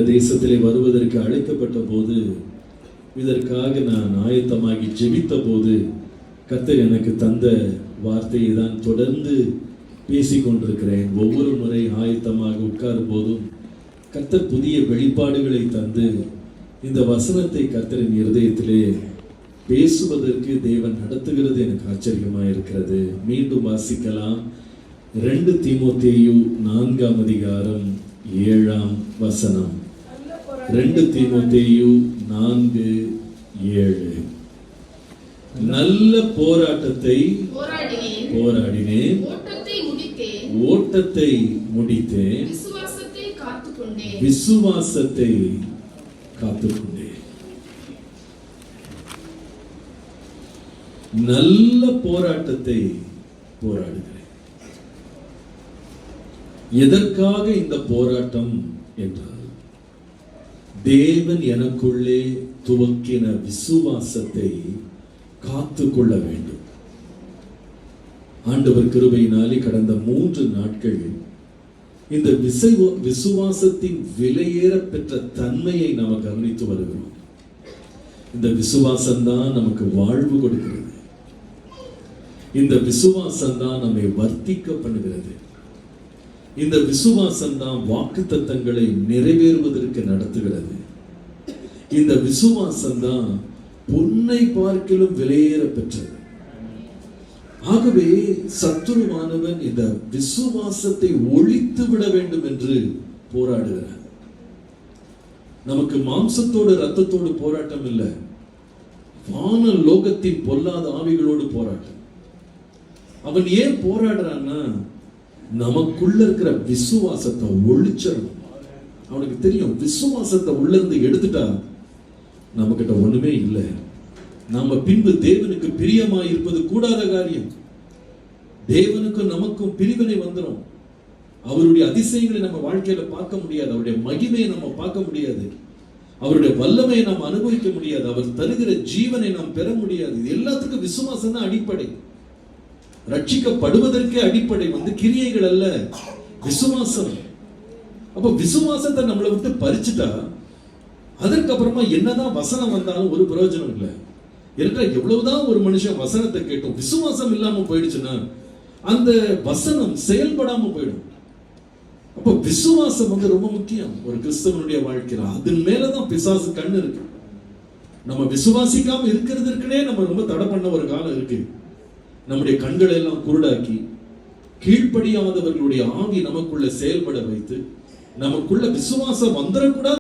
தேசத்திலே வருவதற்கு அழைக்கப்பட்ட போது, இதற்காக நான் ஆயத்தமாகி ஜெபித்த போது, கர்த்தர் எனக்கு தந்த வார்த்தையை தான் தொடர்ந்து பேசிக்கொண்டிருக்கிறேன். ஒவ்வொரு முறை ஆயத்தமாக உட்காரும் போதும் கர்த்தர் புதிய வெளிப்பாடுகளை தந்து இந்த வசனத்தை கர்த்தரின் இருதயத்திலே பேசுவதற்கு தேவன் நடத்துகிறது. எனக்கு ஆச்சரியமாக இருக்கிறது. மீண்டும் வாசிக்கலாம். 2 தீமோத்தேயு 4ஆம் அதிகாரம் 7ஆம் வசனம். 2 தீமோத்தேயு 4:7. நல்ல போராட்டத்தை போராடினேன், ஓட்டத்தை முடித்தேன், விசுவாசத்தை காத்துக்கொண்டேன். நல்ல போராட்டத்தை போராடுகிறேன். எதற்காக இந்த போராட்டம் என்றால், தேவன் எனக்குள்ளே துவக்கின விசுவாசத்தை காத்துக்கொள்ள வேண்டும். ஆண்டவர் கிருபையினாலே கடந்த 3 நாட்கள் இந்த விசுவாசத்தின் விலையேற பெற்ற தன்மையை நாம் கவனித்து வருகிறோம். இந்த விசுவாசம் தான் நமக்கு வாழ்வு கொடுக்கிறது. இந்த விசுவாசம் தான் நம்மை வர்த்திக்க பண்ணுகிறது. இந்த விசுவாசம் தான் வாக்குத்தத்தங்களை நிறைவேறுவதற்கு நடத்துகிறது. இந்த விசுவாசம் தான் பொன்னை பார்க்கிலும் விலையேற பெற்றது. ஆகவே சத்துருவானவன் இந்த விசுவாசத்தை ஒழித்து விட வேண்டும் என்று போராடுகிறார். நமக்கு மாம்சத்தோடு ரத்தத்தோடு போராட்டம் இல்லை, வான லோகத்தின் பொல்லாத ஆவிகளோடு போராட்டம். அவன் ஏன் போராடுறான்னா, நமக்குள்ள இருக்கிற விசுவாசத்தை ஒழிச்சிடணும். அவனுக்கு தெரியும், விசுவாசத்தை உள்ள இருந்து எடுத்துட்டா நம்ம கிட்ட ஒண்ணுமே இல்லை. நாம பின்பு தேவனுக்கு பிரியமாய் இருப்பது கூடாத காரியம். தேவனுக்கும் நமக்கும் பிரிவினை வந்துடும். அவருடைய அதிசயங்களை நம்ம வாழ்க்கையில பார்க்க முடியாது. அவருடைய மகிமையை நம்ம பார்க்க முடியாது. அவருடைய வல்லமையை நாம் அனுபவிக்க முடியாது. அவர் தருகிற ஜீவனை நாம் பெற முடியாது. இது எல்லாத்துக்கும் விசுவாசம் தான் அடிப்படை. ரட்சிக்கப்படுவதற்கே அடிப்படை கிரியைகள் அல்ல, விசுவாசம். அப்ப விசுவாசத்தை நம்மளை விட்டு பறிச்சுட்டா, அதற்கப்புறமா என்னதான் வசனம் வந்தாலும் ஒரு பிரயோஜனம் இல்லை. இருக்கிற எவ்வளவுதான் ஒரு மனுஷன் வசனத்தை கேட்டும் விசுவாசம் இல்லாம போயிடுச்சுன்னா அந்த வசனம் செயல்படாம போயிடும். அப்ப விசுவாசம் ரொம்ப முக்கியம் ஒரு கிறிஸ்தவனுடைய வாழ்க்கையில. அதன் மேலதான் பிசாசு கண்ணு இருக்கு. நம்ம விசுவாசிக்காம இருக்கிறதுக்குனே நம்ம ரொம்ப தடை பண்ண ஒரு காலம் இருக்கு. நம்முடைய கண்களை எல்லாம் குருடாக்கி, கீழ்ப்படியாதவர்களுடைய ஆவி நமக்குள்ள செயல்பட வைத்து, நமக்குள்ள விசுவாசம் வந்துடக்கூடாது